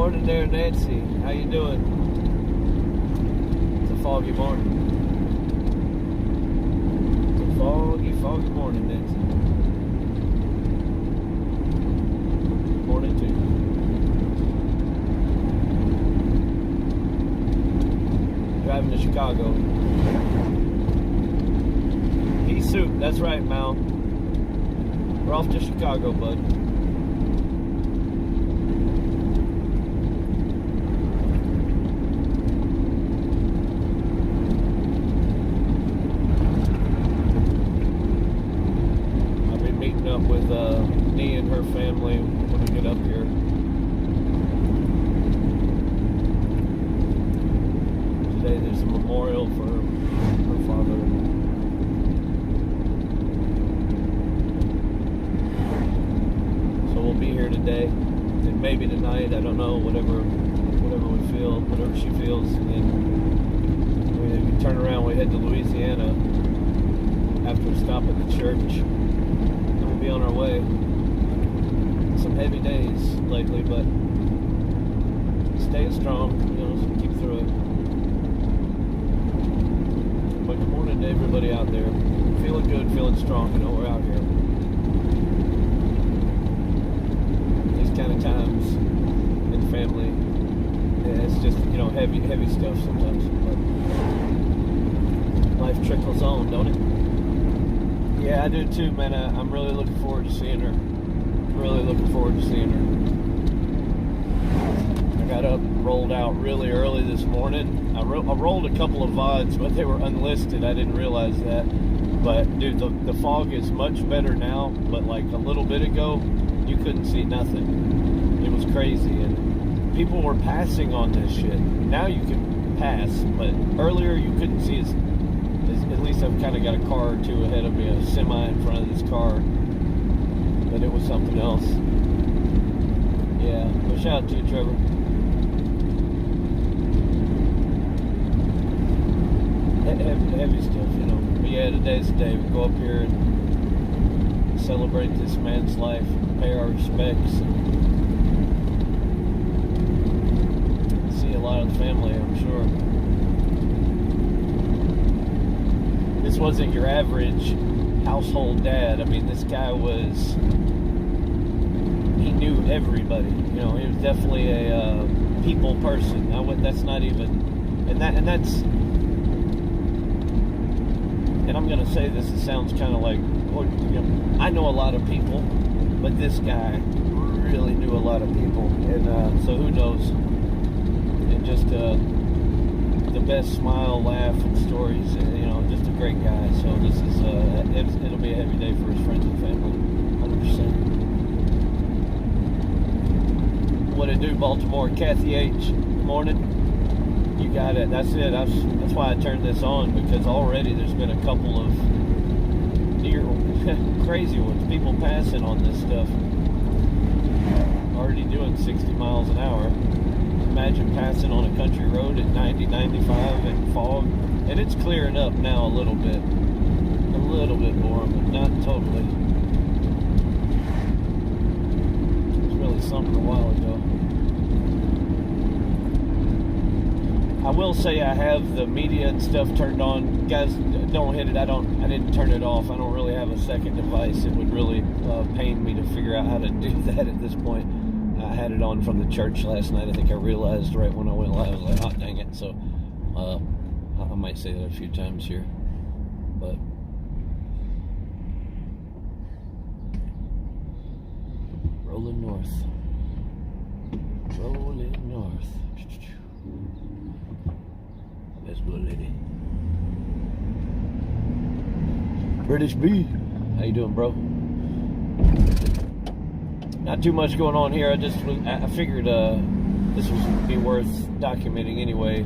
Morning there, Nancy. How you doing? It's a foggy morning. It's a foggy morning, Nancy. Morning to you. Driving to Chicago. Pea soup, that's right, Mal. We're off to Chicago, bud. Up with Nee and her family when we get up here. Today there's a memorial for her father. So we'll be here today and maybe tonight, I don't know, whatever we feel, whatever she feels, and then we turn around, we head to Louisiana after we stop at the church. Be on our way. Some heavy days lately, but staying strong, so keep through it. But good morning to everybody out there. Feeling good, feeling strong, we're out here. These kind of times in family, it's just, heavy stuff sometimes, but life trickles on, don't it? Yeah, I do too, man. I'm really looking forward to seeing her. I got up, rolled out really early this morning. I rolled a couple of VODs, but they were unlisted. I didn't realize that. But, dude, the fog is much better now. But, like, a little bit ago, you couldn't see nothing. It was crazy. And people were passing on this shit. Now you can pass, but earlier you couldn't see as at least I've kind of got a car or two ahead of me, a semi in front of this car, but it was something else. Yeah, well, shout out to you, Trevor. Heavy stuff, But yeah, today's the day. We go up here and celebrate this man's life, pay our respects, and see a lot of the family, I'm sure. This wasn't your average household dad. I mean, this guy he knew everybody. He was definitely a people person. That's not even, and I'm going to say this, it sounds kind of like, I know a lot of people, but this guy really knew a lot of people. And so who knows? And just the best smile, laugh, and stories, just a great guy. So this is it'll be a heavy day for his friends and family, 100%. What it do, Baltimore? Kathy H. Good morning. You got it. That's it. That's why I turned this on, because already there's been a couple of near crazy ones. People passing on this stuff. Already doing 60 miles an hour. Imagine passing on a country road at 90, 95 in fog. And it's clearing up now a little bit more, but not totally. It was really something a while ago. I will say I have the media and stuff turned on. Guys, don't hit it. I didn't turn it off. I don't really have a second device. It would really pain me to figure out how to do that at this point. I had it on from the church last night. I think I realized right when I went live, I was like, oh, dang it. So I might say that a few times here. But rolling north. Let's go, lady. British B. How you doing, bro? Not too much going on here. I figured this would be worth documenting anyway.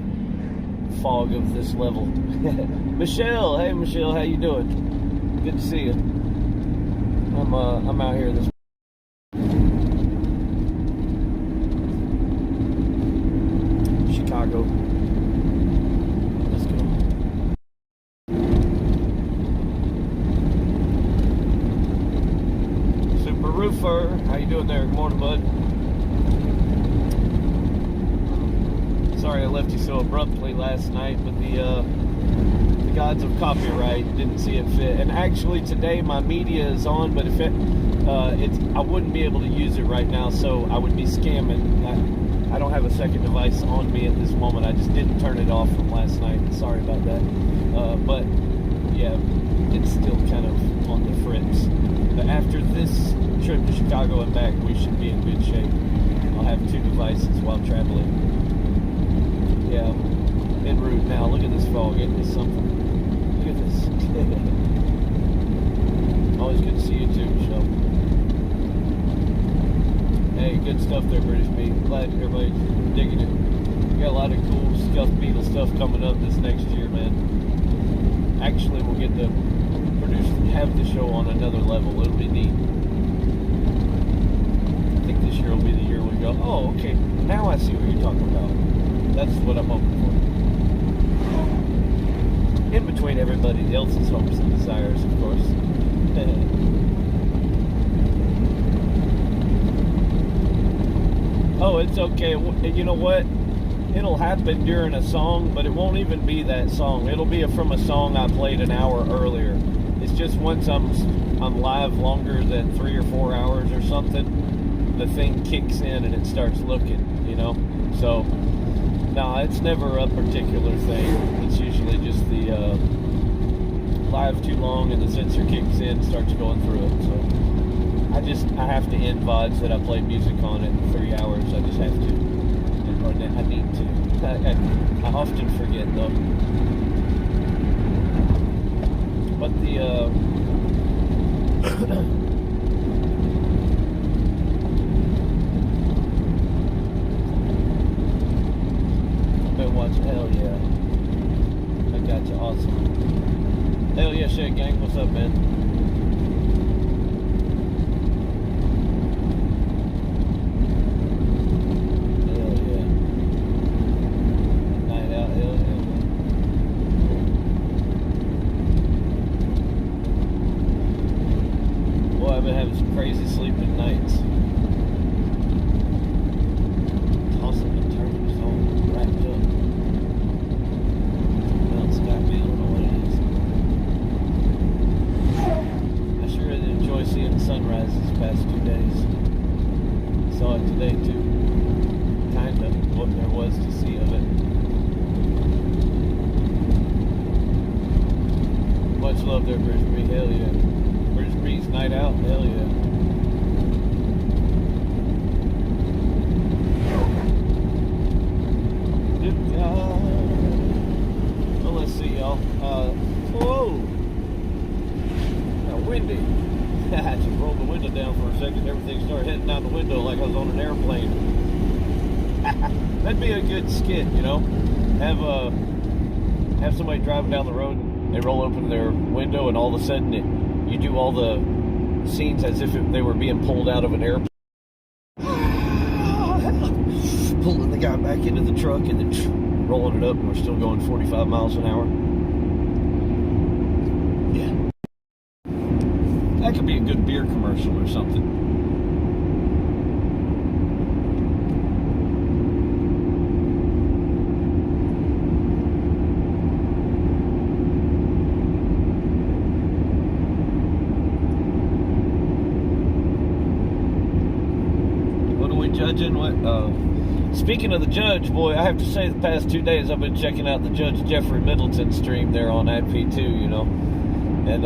Fog of this level. Michelle, hey Michelle, how you doing? Good to see you. I'm out here this. Chicago. Let's go. Super Roofer, how you doing there? Good morning, bud. Sorry I left you so abruptly last night, but the gods of copyright didn't see it fit. And actually today my media is on, but if I wouldn't be able to use it right now, so I would be scamming. I don't have a second device on me at this moment. I just didn't turn it off from last night. Sorry about that. But yeah, it's still kind of on the fritz. But after this trip to Chicago and back, we should be in good shape. I'll have 2 devices while traveling. Yeah, I'm en route now. Look at this fog. Isn't this something? Look at this. Always good to see you too, Michelle. Hey, good stuff there, British Beat. Glad everybody's digging it. We got a lot of cool Scuffed Beetle stuff coming up this next year, man. Actually, we'll get to have the show on another level. It'll be neat. I think this year will be the year we go, oh, okay, now I see what you're talking about. That's what I'm hoping for. In between everybody else's hopes and desires, of course. Oh, it's okay. You know what? It'll happen during a song, but it won't even be that song. It'll be from a song I played an hour earlier. It's just once I'm live longer than 3 or 4 hours or something, the thing kicks in and it starts looking, you know? So, no, it's never a particular thing. It's usually just the live too long and the sensor kicks in and starts going through it. So, I have to end VODs that I played music on in 3 hours. I just have to. Or I need to. I often forget, though. But I've been watching. Hell yeah. I got you. Awesome. Hell yeah, shit, gang. What's up, man? I've been having some crazy sleeping nights. Tossing and turning, it's all wrapped up. Well, it's got me, I don't know what it is. I sure did enjoy seeing the sunrise these past 2 days. Saw it today too. Kind of what there was to see of it. Much love there, British. Hell yeah. British Breeze night out, hell yeah. Good God. Well, let's see, y'all. Whoa! Got windy. I just rolled the window down for a second. Everything started heading out the window like I was on an airplane. That'd be a good skit, you know? Have somebody driving down the road and they roll open their window and all of a sudden you do all the scenes as if they were being pulled out of an airplane. Pulling the guy back into the truck and then rolling it up, and we're still going 45 miles an hour. Yeah. That could be a good beer commercial or something. Judging what speaking of the judge, boy, I have to say the past 2 days I've been checking out the Judge Jeffrey Middleton stream there on AdP2, you know, and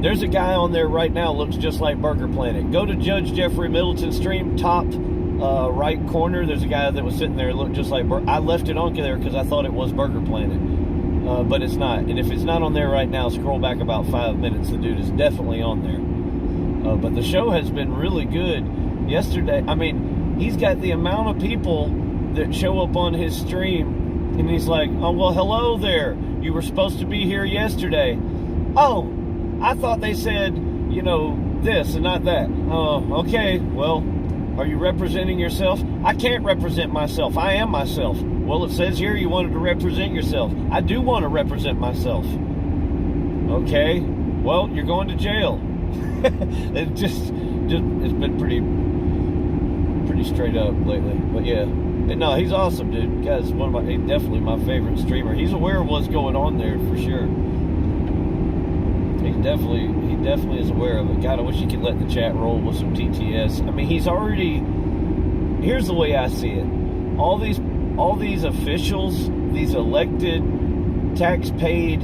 there's a guy on there right now looks just like Burger Planet. Go to Judge Jeffrey Middleton stream, top right corner, there's a guy that was sitting there looked just like I left it on there because I thought it was Burger Planet, but it's not. And if it's not on there right now, scroll back about 5 minutes, the dude is definitely on there. But the show has been really good. Yesterday, I mean, he's got the amount of people that show up on his stream, and he's like, oh, well, hello there. You were supposed to be here yesterday. Oh, I thought they said, you know, this and not that. Oh, okay, well, are you representing yourself? I can't represent myself. I am myself. Well, it says here you wanted to represent yourself. I do want to represent myself. Okay, well, you're going to jail. It's been pretty straight up lately, but yeah, No, he's awesome, dude. Guy's he's definitely my favorite streamer. He's aware of what's going on there for sure. He definitely is aware of it. God, I wish he could let the chat roll with some TTS. I mean, he's already. Here's the way I see it. All these officials, these elected, tax-paid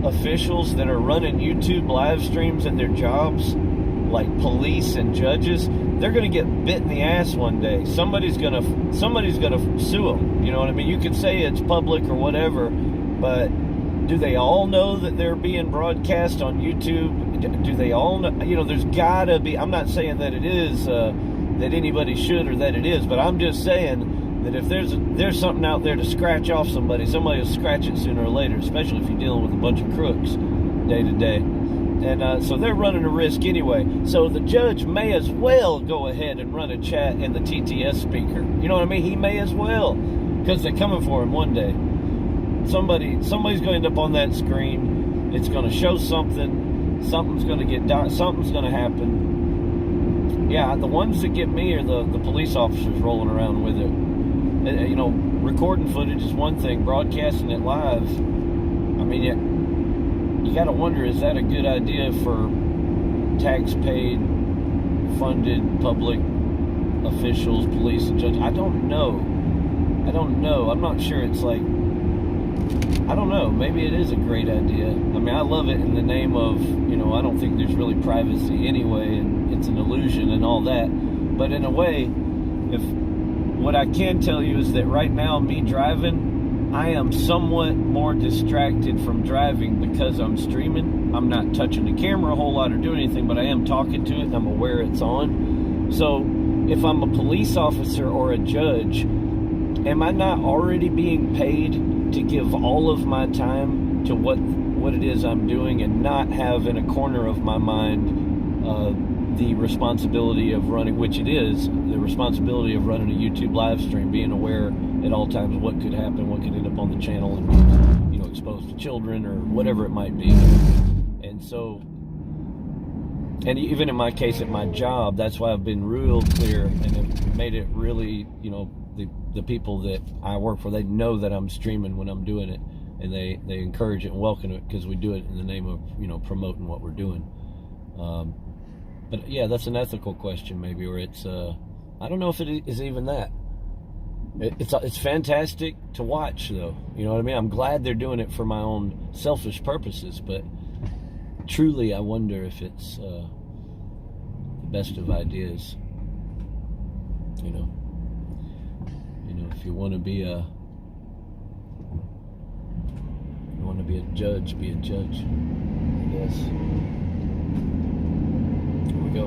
officials that are running YouTube live streams at their jobs, like police and judges, they're going to get bit in the ass one day. Somebody's going to sue them. You know what I mean? You could say it's public or whatever, but do they all know that they're being broadcast on YouTube? Do they all know? You know, there's got to be. I'm not saying that it is that anybody should or that it is, but I'm just saying that if there's something out there to scratch off somebody will scratch it sooner or later, especially if you're dealing with a bunch of crooks day to day. And so they're running a risk anyway. So the judge may as well go ahead and run a chat in the TTS speaker. You know what I mean? He may as well, because they're coming for him one day. Somebody's going to end up on that screen. It's going to show something. Something's going to get done. Something's going to happen. Yeah, the ones that get me are the police officers rolling around with it. You know, recording footage is one thing. Broadcasting it live, I mean, you got to wonder, is that a good idea for tax-paid, funded public officials, police, and judges? I don't know. I'm not sure. It's like, I don't know. Maybe it is a great idea. I mean, I love it in the name of, you know, I don't think there's really privacy anyway, and it's an illusion and all that. But in a way, what I can tell you is that right now, me driving, I am somewhat more distracted from driving because I'm streaming. I'm not touching the camera a whole lot or doing anything, but I am talking to it and I'm aware it's on. So if I'm a police officer or a judge, am I not already being paid to give all of my time to what it is I'm doing and not have in a corner of my mind the responsibility of running, which it is, the responsibility of running a YouTube live stream, being aware at all times of what could happen, what could end up on the channel and be, you know, exposed to children or whatever it might be. And so, and even in my case at my job, that's why I've been real clear and have made it really, you know, the people that I work for, they know that I'm streaming when I'm doing it, and they encourage it and welcome it because we do it in the name of, you know, promoting what we're doing. But yeah, that's an ethical question maybe, or it's I don't know if it is even that. It's fantastic to watch though. You know what I mean? I'm glad they're doing it for my own selfish purposes, but truly I wonder if it's the best of ideas. You know, if you want to be a judge, be a judge, I guess. Here we go.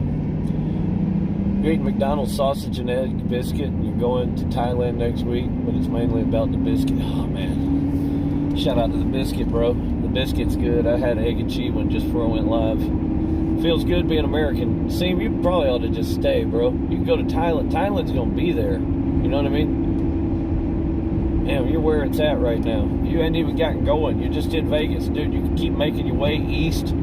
You're eating McDonald's sausage and egg biscuit, and you're going to Thailand next week, but it's mainly about the biscuit. Oh man, shout out to the biscuit, bro. The biscuit's good. I had an egg and cheese one just before I went live. Feels good being American. Seem you probably ought to just stay, bro. You can go to Thailand. Thailand's gonna be there. You know what I mean? Damn, you're where it's at right now. You ain't even gotten going. You're just in Vegas, dude. You can keep making your way east,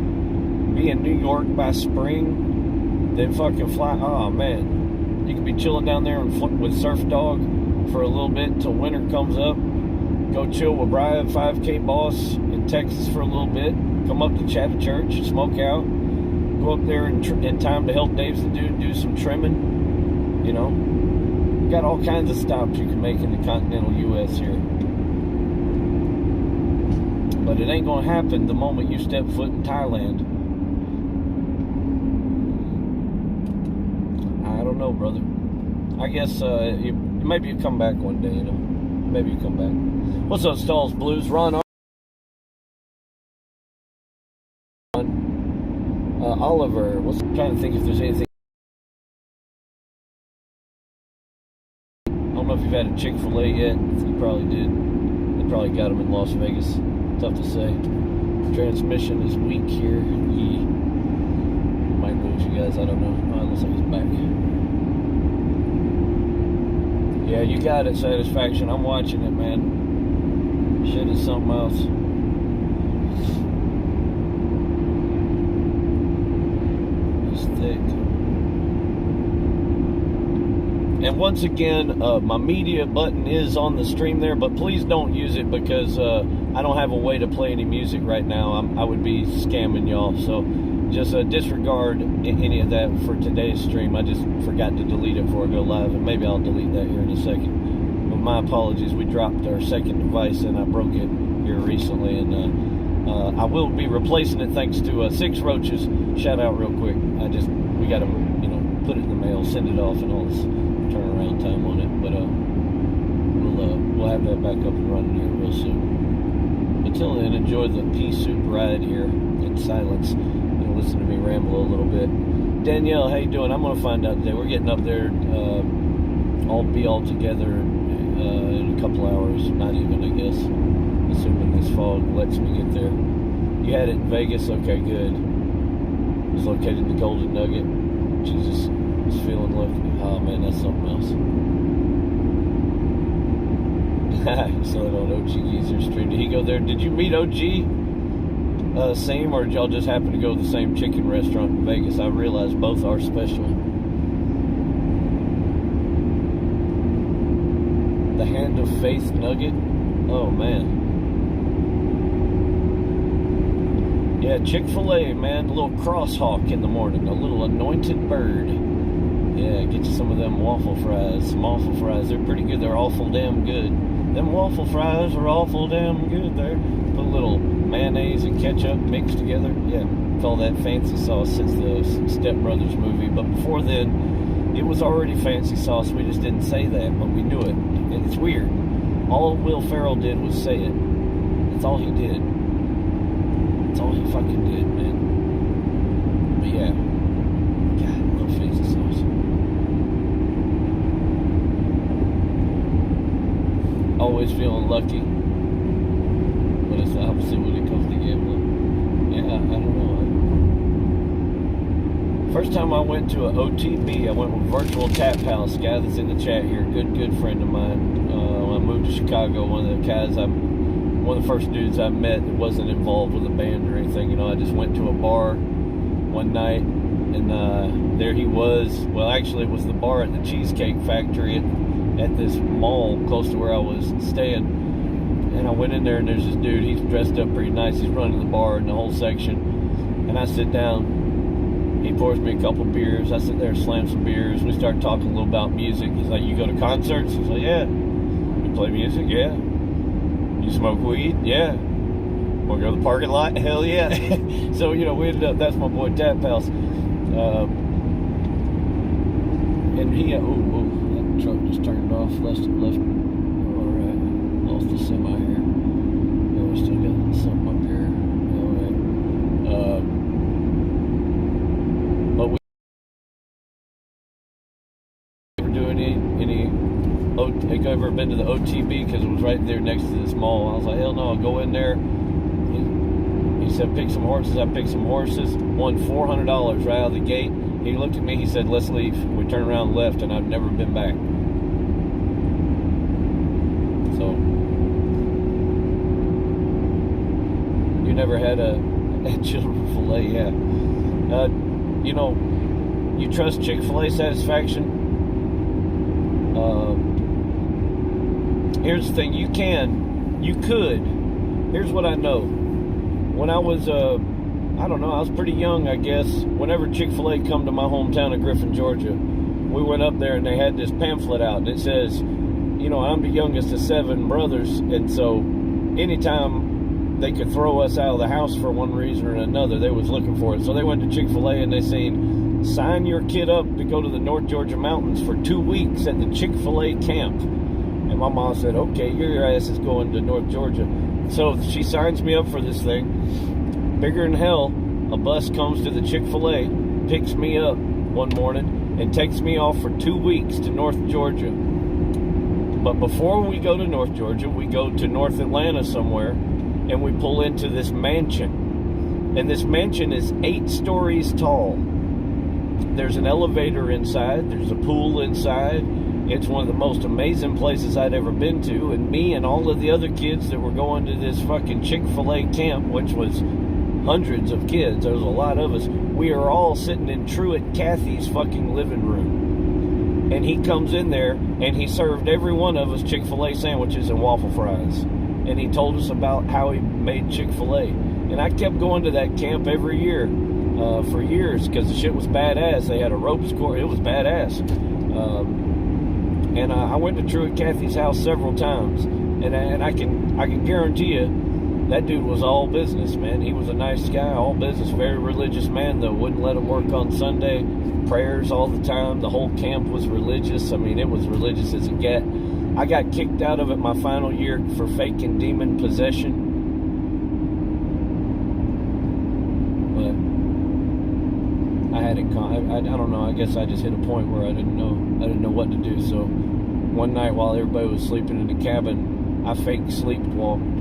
be in New York by spring, then fucking fly. Oh man, you could be chilling down there with Surf Dog for a little bit until winter comes up. Go chill with Brian, 5K Boss in Texas for a little bit. Come up to Chatter Church, smoke out. Go up there in time to help Dave's the dude do some trimming. You know, got all kinds of stops you can make in the continental U.S. here. But it ain't gonna happen the moment you step foot in Thailand. I don't know, brother. I guess maybe you come back one day, you know. Maybe you come back. What's up, Stalls Blues? Ron Oliver. I'm trying to think if there's anything. I don't know if you've had a Chick-fil-A yet. You probably did. They probably got them in Las Vegas. Tough to say. Transmission is weak here. He might lose you guys. I don't know. Looks like he's back. Yeah, you got it, Satisfaction. I'm watching it, man. Shit is something else. It's thick. And once again, my media button is on the stream there, but please don't use it because I don't have a way to play any music right now. I would be scamming y'all. So just disregard any of that for today's stream. I just forgot to delete it before I go live, and maybe I'll delete that here in a second. But my apologies. We dropped our second device, and I broke it here recently, and I will be replacing it thanks to Six Roaches. Shout out real quick. We got to, put it in the mail, send it off, and all this turnaround time on it. But we'll have that back up and running here real soon. Until then, enjoy the pea soup ride here in silence. Listen to me ramble a little bit. Danielle, how you doing? I'm gonna find out today. We're getting up there. I'll be all together in a couple hours. Not even, I guess. Assuming this fog lets me get there. You had it in Vegas? Okay, good. It's located in the Golden Nugget. Jesus, I was feeling lucky. Oh man, that's something else. Saw it on OG Geezer stream. Did he go there? Did you meet OG? Same, or did y'all just happen to go to the same chicken restaurant in Vegas? I realize both are special. The Hand of Faith Nugget? Oh man. Yeah, Chick-fil-A, man. A little crosshawk in the morning. A little anointed bird. Yeah, get you some of them waffle fries. Some waffle fries. They're pretty good. They're awful damn good. Them waffle fries are awful damn good there. Put a little mayonnaise and ketchup mixed together. Yeah, call that fancy sauce since the Step Brothers movie. But before then, it was already fancy sauce. We just didn't say that, but we knew it. And it's weird. All Will Ferrell did was say it. That's all he did. That's all he fucking did, man. But yeah. God, I love fancy sauce. Always feeling lucky. But it's the opposite when it comes to gambling. Yeah, I don't know. First time I went to a OTB, I went with Virtual Tap House, guy that's in the chat here, good friend of mine. When I moved to Chicago, one of the first dudes I met that wasn't involved with a band or anything. I just went to a bar one night, and there he was. Well, actually, it was the bar at the Cheesecake Factory at this mall close to where I was staying. And I went in there, and there's this dude. He's dressed up pretty nice. He's running the bar in the whole section. And I sit down. He pours me a couple beers. I sit there and slam some beers. We start talking a little about music. He's like, you go to concerts? I was like, yeah. You play music? Yeah. You smoke weed? Yeah. Want to go to the parking lot? Hell yeah. So, we ended up, that's my boy Tap House. And he, that truck just turned off, left. Alright. Lost the semi here. Yeah, we still got something up here. Alright. But we never do any have you ever been to the OTB? Because it was right there next to this mall. I was like, hell no, I'll go in there. He said, pick some horses. I picked some horses. Won $400 right out of the gate. He looked at me. He said, let's leave. We turned around and left, and I've never been back. So, you never had a children filet? Yeah. You trust Chick-fil-A satisfaction? Here's the thing. You could. Here's what I know. When I was, I was pretty young, I guess. Whenever Chick-fil-A come to my hometown of Griffin, Georgia, we went up there and they had this pamphlet out. And it says, I'm the youngest of 7 brothers. And so anytime they could throw us out of the house for one reason or another, they was looking for it. So they went to Chick-fil-A and they seen, sign your kid up to go to the North Georgia mountains for 2 weeks at the Chick-fil-A camp. And my mom said, okay, your ass is going to North Georgia. So she signs me up for this thing. Bigger than hell, a bus comes to the Chick-fil-A, picks me up one morning, and takes me off for 2 weeks to North Georgia. But before we go to North Georgia, we go to North Atlanta somewhere, and we pull into this mansion. And this mansion is 8 stories tall. There's an elevator inside. There's a pool inside. It's one of the most amazing places I'd ever been to. And me and all of the other kids that were going to this fucking Chick-fil-A camp, which was hundreds of kids, there was a lot of us, we are all sitting in Truett Cathy's fucking living room. And he comes in there and he served every one of us Chick-fil-A sandwiches and waffle fries. And he told us about how he made Chick-fil-A. And I kept going to that camp every year for years because the shit was badass. They had a ropes course. It was badass. And I went to Truett Cathy's house several times. And I can guarantee you that dude was all business, man. He was a nice guy, all business, very religious man, though. Wouldn't let him work on Sunday. Prayers all the time. The whole camp was religious. I mean, it was religious as it get. I got kicked out of it my final year for faking demon possession. But I had it. I don't know. I guess I just hit a point where I didn't know what to do. So one night while everybody was sleeping in the cabin, I fake sleepwalked.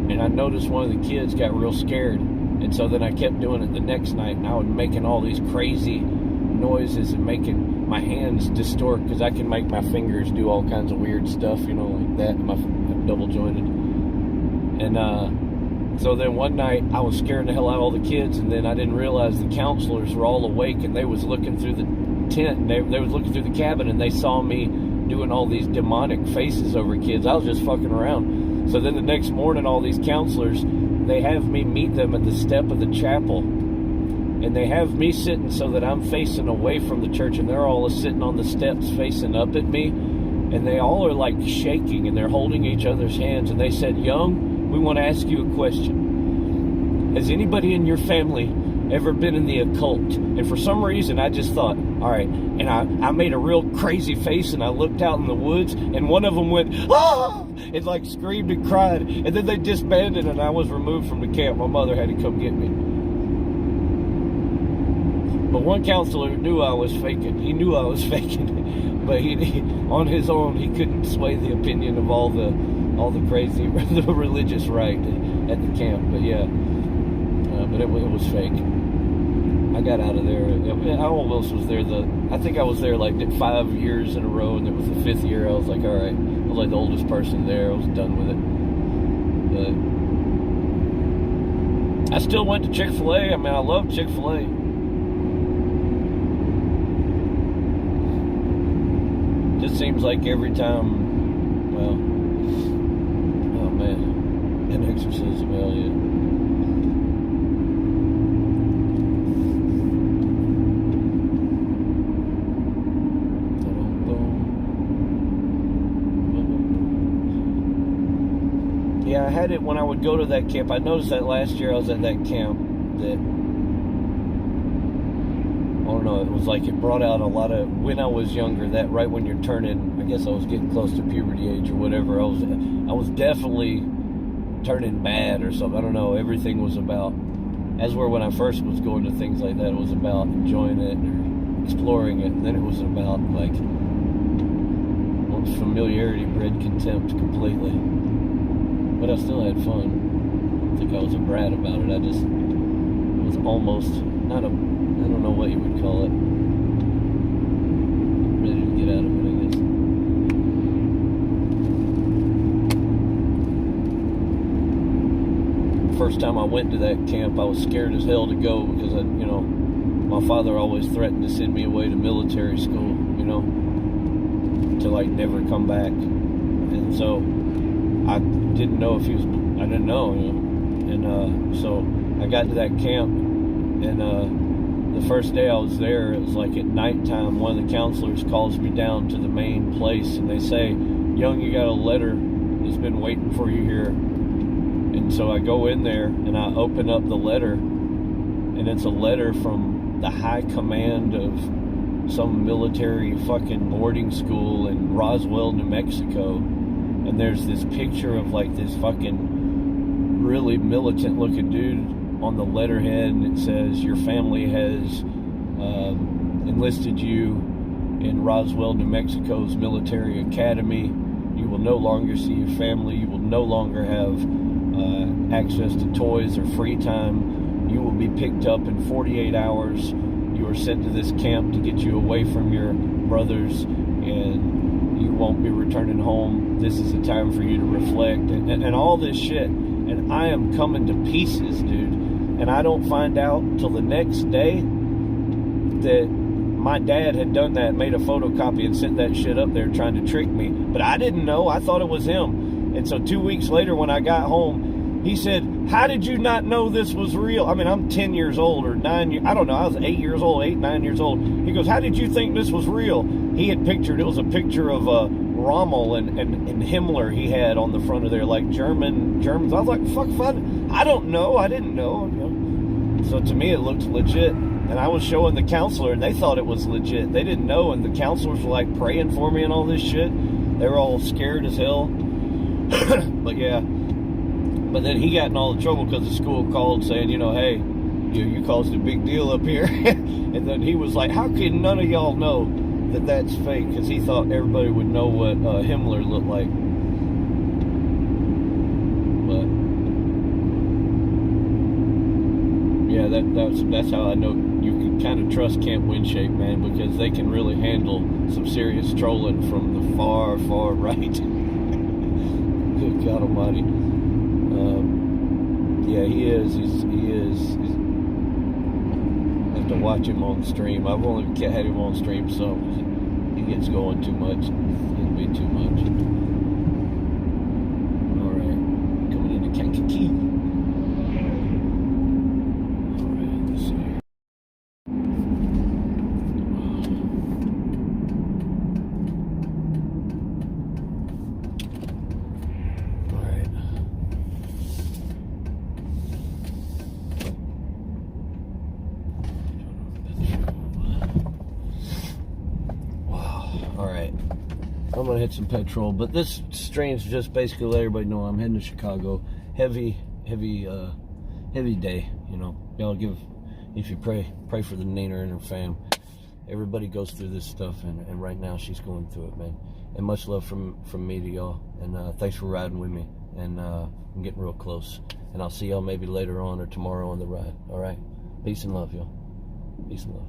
And I noticed one of the kids got real scared. And so then I kept doing it the next night. And I was making all these crazy noises and making my hands distort because I can make my fingers do all kinds of weird stuff, you know, like that. I'm double jointed. And so then one night I was scaring the hell out of all the kids. And then I didn't realize the counselors were all awake. And they was looking through the tent. And they was looking through the cabin. And they saw me doing all these demonic faces over kids. I was just fucking around. So then the next morning, all these counselors, they have me meet them at the step of the chapel. And they have me sitting so that I'm facing away from the church. And they're all sitting on the steps facing up at me. And they all are like shaking and they're holding each other's hands. And they said, "Young, we want to ask you a question. Has anybody in your family ever been in the occult?" And for some reason, I just thought, all right. And I made a real crazy face and I looked out in the woods and one of them went, "Ah!" It like screamed and cried. And then they disbanded and I was removed from the camp. My mother had to come get me. But one counselor knew I was faking. He knew I was faking. But he on his own, he couldn't sway the opinion of all the crazy, the religious right at the camp. But yeah, but it was fake. I got out of there. I almost was there. I think I was there like 5 years in a row, and it was the 5th year. I was like, all right. I was like the oldest person there. I was done with it. But I still went to Chick-fil-A. I mean, I love Chick-fil-A. Just seems like every time, well, oh man, an exorcism, hell yeah. Yeah, I had it when I would go to that camp. I noticed that last year I was at that camp that, I don't know, it was like it brought out a lot of, when I was younger, that right when you're turning, I guess I was getting close to puberty age or whatever, I was definitely turning bad or something. I don't know, everything was about, as where when I first was going to things like that, it was about enjoying it or exploring it, and then it was about like, familiarity bred contempt completely. But I still had fun. I don't think I was a brat about it. I just was almost, I don't know what you would call it. Ready to get out of it, I guess. First time I went to that camp, I was scared as hell to go because, my father always threatened to send me away to military school, to like never come back. And so I didn't know if he was, I didn't know, and so I got to that camp, and the first day I was there, it was like at nighttime, one of the counselors calls me down to the main place, and they say, "Young, you got a letter that's been waiting for you here." And so I go in there, and I open up the letter, and it's a letter from the high command of some military fucking boarding school in Roswell, New Mexico. And there's this picture of like this fucking really militant looking dude on the letterhead, and it says, "Your family has enlisted you in Roswell, New Mexico's military academy. You will no longer see your family. You will no longer have access to toys or free time. You will be picked up in 48 hours. You are sent to this camp to get you away from your brothers, and you won't be returning home. This is a time for you to reflect," and all this shit. And I am coming to pieces, dude. And I don't find out till the next day that my dad had done that, made a photocopy and sent that shit up there trying to trick me. But I didn't know. I thought it was him. And so 2 weeks later when I got home, he said, how did you not know this was real? I mean, I'm 10 years old or 9 years, I don't know. I was 8 years old, 8, 9 years old. He goes, how did you think this was real? He had pictured, it was a picture of Rommel and Himmler he had on the front of there, like Germans. I was like, fuck fun. I don't know. I didn't know. You know? So to me, it looked legit. And I was showing the counselor, and they thought it was legit. They didn't know, and the counselors were like praying for me and all this shit. They were all scared as hell. But yeah. But then he got in all the trouble because the school called saying, you know, hey, you caused a big deal up here. And then he was like, how can none of y'all know that that's fake? Because he thought everybody would know what Himmler looked like. But yeah, that's how I know you can kind of trust Camp Windshape, man, because they can really handle some serious trolling from the far, far right. Good God Almighty. Yeah, he is. He is. I have to watch him on stream. I've only had him on stream some. He gets going too much. It'll be too much. All right, coming into Kankakee. All right, let's see. I'm gonna hit some petrol, but this stream's just basically let everybody know I'm heading to Chicago. Heavy day, you know. Y'all if you pray for the Nina and her fam. Everybody goes through this stuff, and right now she's going through it, man. And much love from me to y'all, and thanks for riding with me. And I'm getting real close, and I'll see y'all maybe later on or tomorrow on the ride. All right, peace and love, y'all. Peace and love.